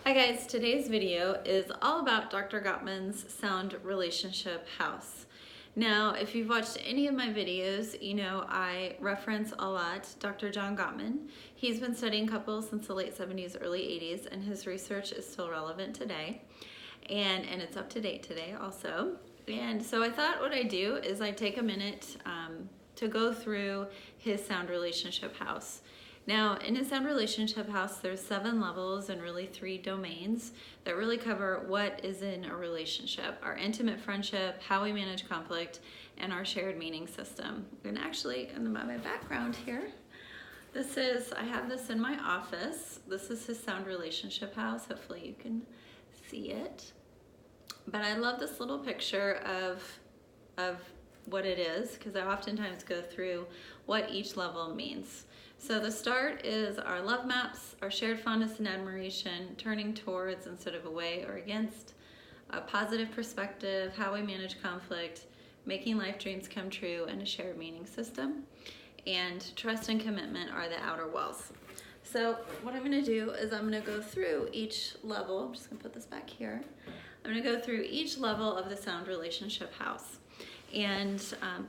Hi guys, today's video is all about Dr. Gottman's Sound Relationship House. Now, if you've watched any of my videos, you know I reference a lot Dr. John Gottman. He's been studying couples since the late 70s, early 80s, and his research is still relevant today. And it's up to date today also. And so I thought what I'd do is I'd take a minute to go through his Sound Relationship House. Now, in his Sound Relationship House, there's 7 levels and really 3 domains that really cover what is in a relationship: our intimate friendship, how we manage conflict, and our shared meaning system. And actually, in my background here, I have this in my office. This is his Sound Relationship House. Hopefully you can see it. But I love this little picture of what it is, because I oftentimes go through what each level means. So the start is our love maps, our shared fondness and admiration, turning towards instead of away or against, a positive perspective, how we manage conflict, making life dreams come true, and a shared meaning system. And trust and commitment are the outer walls. So what I'm going to do is I'm going to go through each level. I'm just going to put this back here. I'm going to go through each level of the Sound Relationship House. And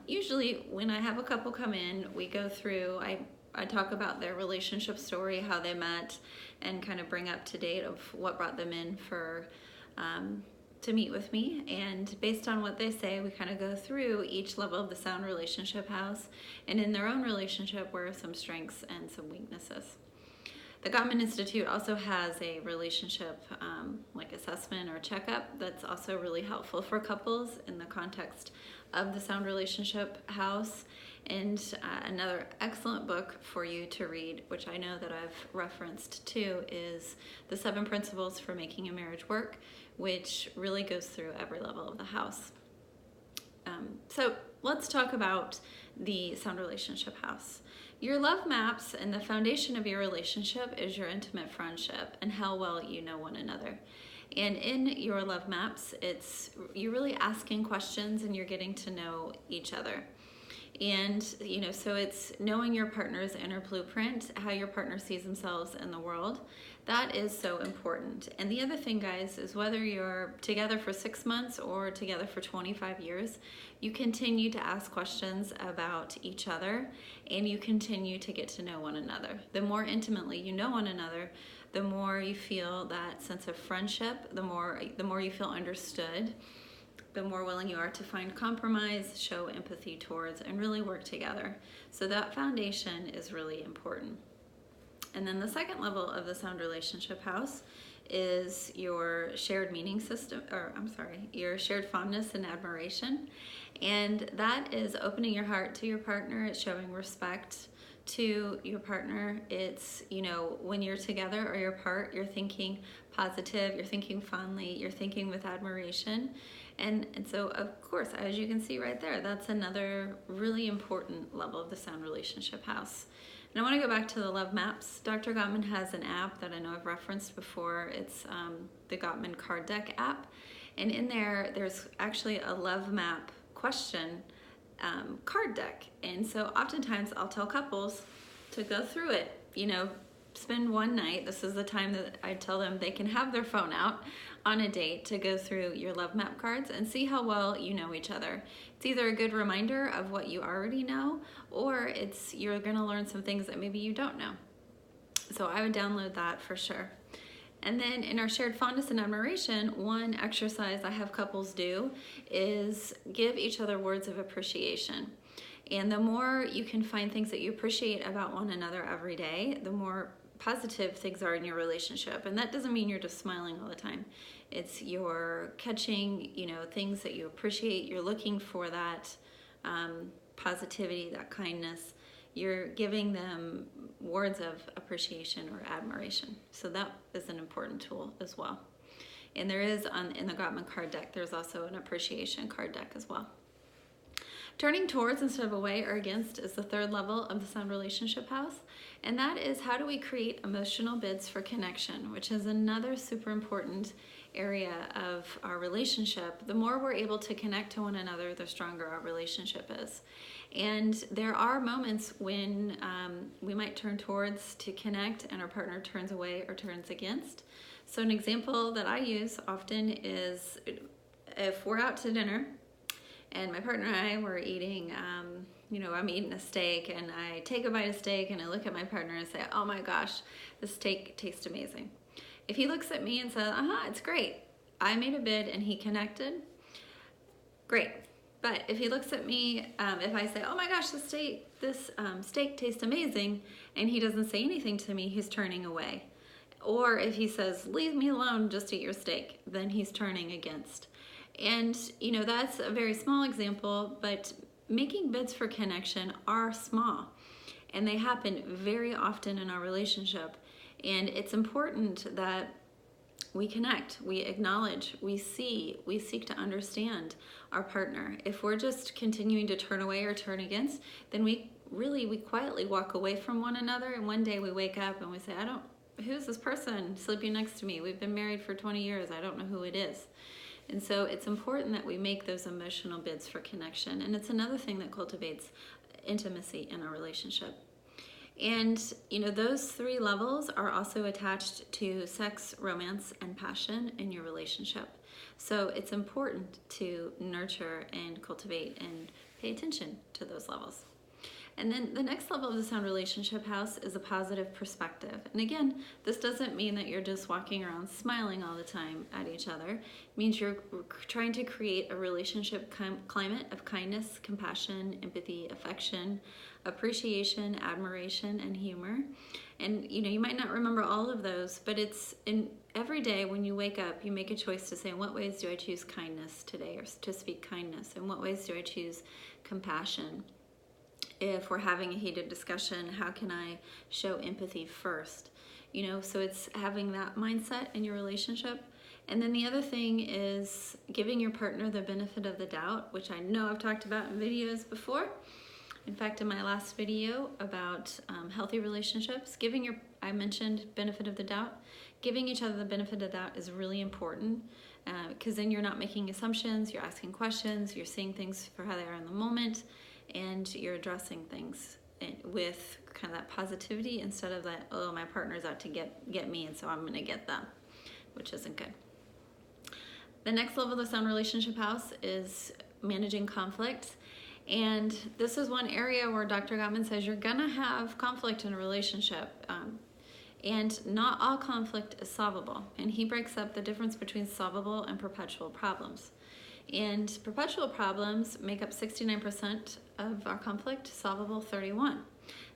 usually when I have a couple come in, we go through, I talk about their relationship story, how they met, and kind of bring up to date of what brought them in for to meet with me. And based on what they say, we kind of go through each level of the Sound Relationship House, and in their own relationship, where are some strengths and some weaknesses. The Gottman Institute also has a relationship like assessment or checkup that's also really helpful for couples in the context of the Sound Relationship House. And another excellent book for you to read, which I know that I've referenced too, is The 7 Principles for Making a Marriage Work, which really goes through every level of the house. So let's talk about the Sound Relationship House. Your love maps and the foundation of your relationship is your intimate friendship and how well you know one another. And in your love maps, you're really asking questions and you're getting to know each other. And, so it's knowing your partner's inner blueprint, how your partner sees themselves in the world. That is so important. And the other thing, guys, is whether you're together for 6 months or together for 25 years, you continue to ask questions about each other and you continue to get to know one another. The more intimately you know one another, the more you feel that sense of friendship, the more you feel understood, the more willing you are to find compromise, show empathy towards, and really work together. So that foundation is really important. And then the second level of the Sound Relationship House is your shared meaning system, your shared fondness and admiration. And that is opening your heart to your partner. It's showing respect to your partner. It's, when you're together or you're apart, you're thinking positive, you're thinking fondly, you're thinking with admiration. And so, of course, as you can see right there, that's another really important level of the Sound Relationship House. And I want to go back to the love maps. Dr. Gottman has an app that I know I've referenced before. It's the Gottman Card Deck app. And in there's actually a love map question card deck. And so oftentimes I'll tell couples to go through it, spend one night. This is the time that I tell them they can have their phone out on a date to go through your love map cards and see how well you know each other. It's either a good reminder of what you already know, or you're going to learn some things that maybe you don't know. So I would download that for sure. And then in our shared fondness and admiration, one exercise I have couples do is give each other words of appreciation. And the more you can find things that you appreciate about one another every day, the more positive things are in your relationship. And that doesn't mean you're just smiling all the time. It's you're catching, things that you appreciate. You're looking for that positivity, that kindness. You're giving them words of appreciation or admiration. So that is an important tool as well. And there is in the Gottman card deck, there's also an appreciation card deck as well. Turning towards instead of away or against is the third level of the Sound Relationship House. And that is, how do we create emotional bids for connection, which is another super important area of our relationship. The more we're able to connect to one another, the stronger our relationship is. And there are moments when we might turn towards to connect and our partner turns away or turns against. So an example that I use often is if we're out to dinner and my partner and I were eating, I'm eating a steak, and I take a bite of steak and I look at my partner and say, oh my gosh, the steak tastes amazing. If he looks at me and says, it's great, I made a bid and he connected, great. But if he looks at me, if I say, oh my gosh, this steak tastes amazing, and he doesn't say anything to me, he's turning away. Or if he says, leave me alone, just eat your steak, then he's turning against. And, that's a very small example, but making bids for connection are small, and they happen very often in our relationship. And it's important that we connect, we acknowledge, we seek to understand our partner. If we're just continuing to turn away or turn against, then we quietly walk away from one another, and one day we wake up and we say, who's this person sleeping next to me? We've been married for 20 years, I don't know who it is. And so it's important that we make those emotional bids for connection. And it's another thing that cultivates intimacy in a relationship. And, those three levels are also attached to sex, romance, and passion in your relationship. So it's important to nurture and cultivate and pay attention to those levels. And then the next level of the Sound Relationship House is a positive perspective. And again, this doesn't mean that you're just walking around smiling all the time at each other. It means you're trying to create a relationship climate of kindness, compassion, empathy, affection, appreciation, admiration, and humor. And you might not remember all of those, but it's in every day when you wake up, you make a choice to say, in what ways do I choose kindness today, or to speak kindness? In what ways do I choose compassion? If we're having a heated discussion, how can I show empathy first? So it's having that mindset in your relationship. And then the other thing is giving your partner the benefit of the doubt, which I know I've talked about in videos before. In fact, in my last video about healthy relationships, I mentioned benefit of the doubt. Giving each other the benefit of the doubt is really important, because then you're not making assumptions, you're asking questions, you're seeing things for how they are in the moment, and you're addressing things with kind of that positivity instead of that, oh, my partner's out to get me, and so I'm going to get them, which isn't good. The next level of the Sound Relationship House is managing conflict. And this is one area where Dr. Gottman says you're going to have conflict in a relationship. And not all conflict is solvable. And he breaks up the difference between solvable and perpetual problems. And perpetual problems make up 69% of our conflict, solvable 31%.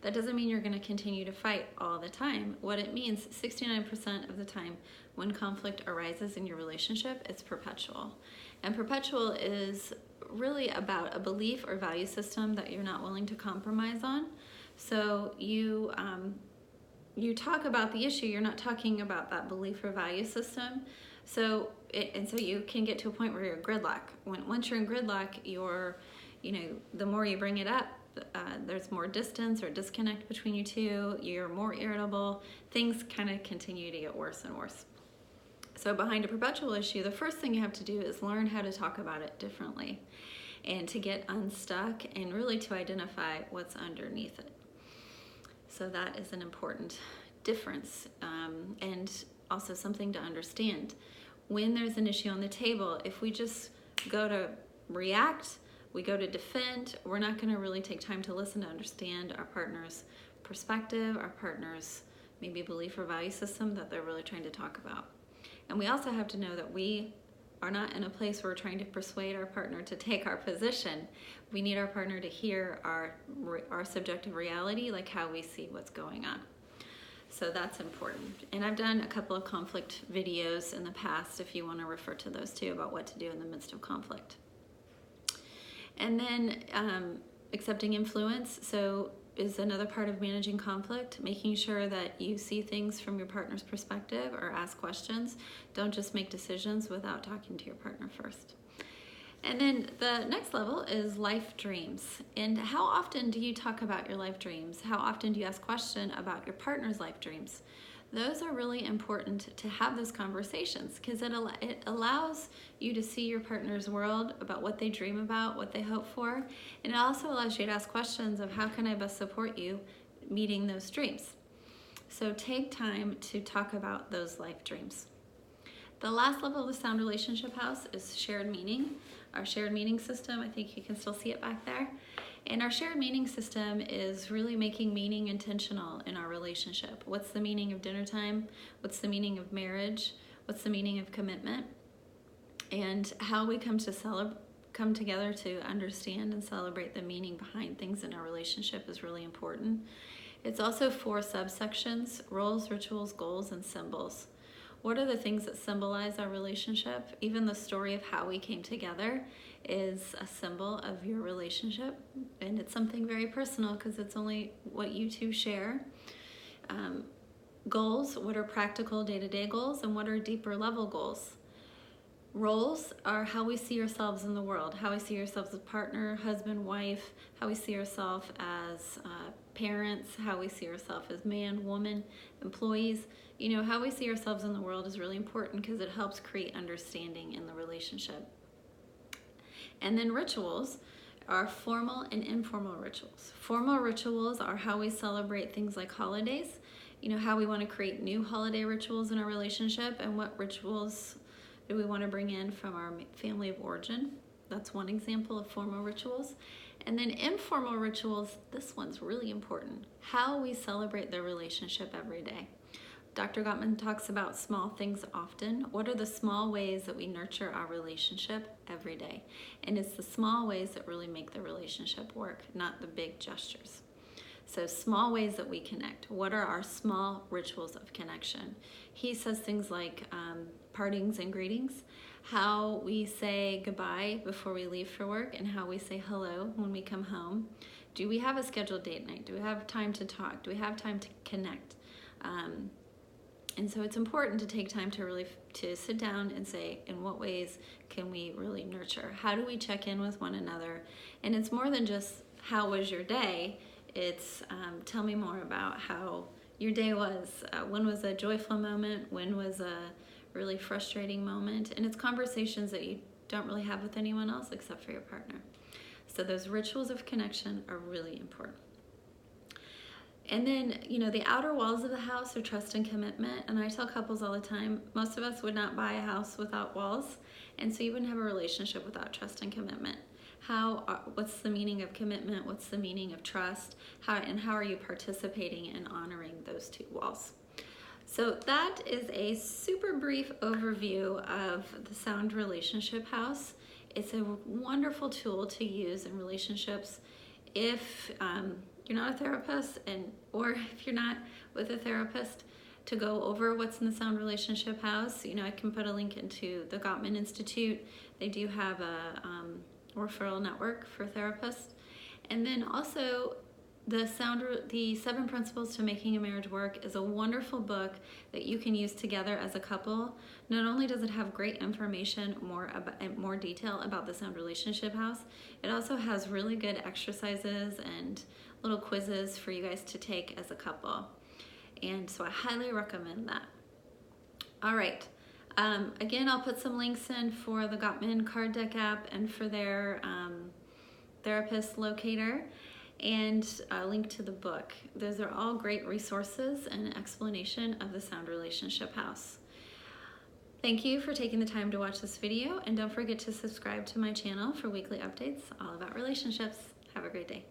That doesn't mean you're going to continue to fight all the time. What it means, 69% of the time when conflict arises in your relationship, it's perpetual. And perpetual is really about a belief or value system that you're not willing to compromise on. So you talk about the issue, you're not talking about that belief or value system. So you can get to a point where you're gridlock. Once you're in gridlock, the more you bring it up, there's more distance or disconnect between you two, you're more irritable, things kind of continue to get worse and worse. So behind a perpetual issue, the first thing you have to do is learn how to talk about it differently and to get unstuck and really to identify what's underneath it. So that is an important difference, and also something to understand. When there's an issue on the table, if we just go to react, we go to defend, we're not going to really take time to listen to understand our partner's perspective, our partner's maybe belief or value system that they're really trying to talk about. And we also have to know that we are not in a place where we're trying to persuade our partner to take our position. We need our partner to hear our subjective reality, like how we see what's going on. So that's important. And I've done a couple of conflict videos in the past, if you want to refer to those too, about what to do in the midst of conflict. And then accepting influence. So is another part of managing conflict, making sure that you see things from your partner's perspective or ask questions. Don't just make decisions without talking to your partner first. And then the next level is life dreams. And how often do you talk about your life dreams? How often do you ask questions about your partner's life dreams? Those are really important to have those conversations because it allows you to see your partner's world, about what they dream about, what they hope for. And it also allows you to ask questions of how can I best support you meeting those dreams. So take time to talk about those life dreams. The last level of the Sound Relationship House is shared meaning. Our shared meaning system, I think you can still see it back there. And our shared meaning system is really making meaning intentional in our relationship. What's the meaning of dinner time? What's the meaning of marriage? What's the meaning of commitment? And how we come together to understand and celebrate the meaning behind things in our relationship is really important. It's also 4 subsections: roles, rituals, goals, and symbols. What are the things that symbolize our relationship? Even the story of how we came together is a symbol of your relationship, and it's something very personal because it's only what you two share. Goals, what are practical day-to-day goals, and what are deeper level goals? Roles are how we see ourselves in the world, how we see ourselves as partner, husband, wife, how we see ourselves as parents, how we see ourselves as man, woman, employees. You know, how we see ourselves in the world is really important because it helps create understanding in the relationship. And then rituals are formal and informal rituals. Formal rituals are how we celebrate things like holidays, you know, how we want to create new holiday rituals in our relationship, and what rituals do we want to bring in from our family of origin. That's one example of formal rituals. And then informal rituals, this one's really important. How we celebrate the relationship every day. Dr. Gottman talks about small things often. What are the small ways that we nurture our relationship every day? And it's the small ways that really make the relationship work, not the big gestures. So small ways that we connect. What are our small rituals of connection? He says things like partings and greetings, how we say goodbye before we leave for work, and how we say hello when we come home. Do we have a scheduled date night? Do we have time to talk? Do we have time to connect? And so it's important to take time to sit down and say, in what ways can we really nurture? How do we check in with one another? And it's more than just, how was your day? It's tell me more about how your day was. When was a joyful moment? When was a really frustrating moment? And it's conversations that you don't really have with anyone else except for your partner. So those rituals of connection are really important. And then, you know, the outer walls of the house are trust and commitment. And I tell couples all the time, most of us would not buy a house without walls. And so you wouldn't have a relationship without trust and commitment. What's the meaning of commitment? What's the meaning of trust? How are you participating in honoring those 2 walls? So that is a super brief overview of the Sound Relationship House. It's a wonderful tool to use in relationships if you're not a therapist, or if you're not with a therapist, to go over what's in the Sound Relationship House. You know, I can put a link into the Gottman Institute. They do have a referral network for therapists. And then also the 7 Principles to Making a Marriage Work is a wonderful book that you can use together as a couple. Not only does it have great information, more detail about the Sound Relationship House, it also has really good exercises and little quizzes for you guys to take as a couple. And so I highly recommend that. All right. Again, I'll put some links in for the Gottman Card Deck app and for their therapist locator, and a link to the book. Those are all great resources and an explanation of the Sound Relationship House. Thank you for taking the time to watch this video, and don't forget to subscribe to my channel for weekly updates all about relationships. Have a great day.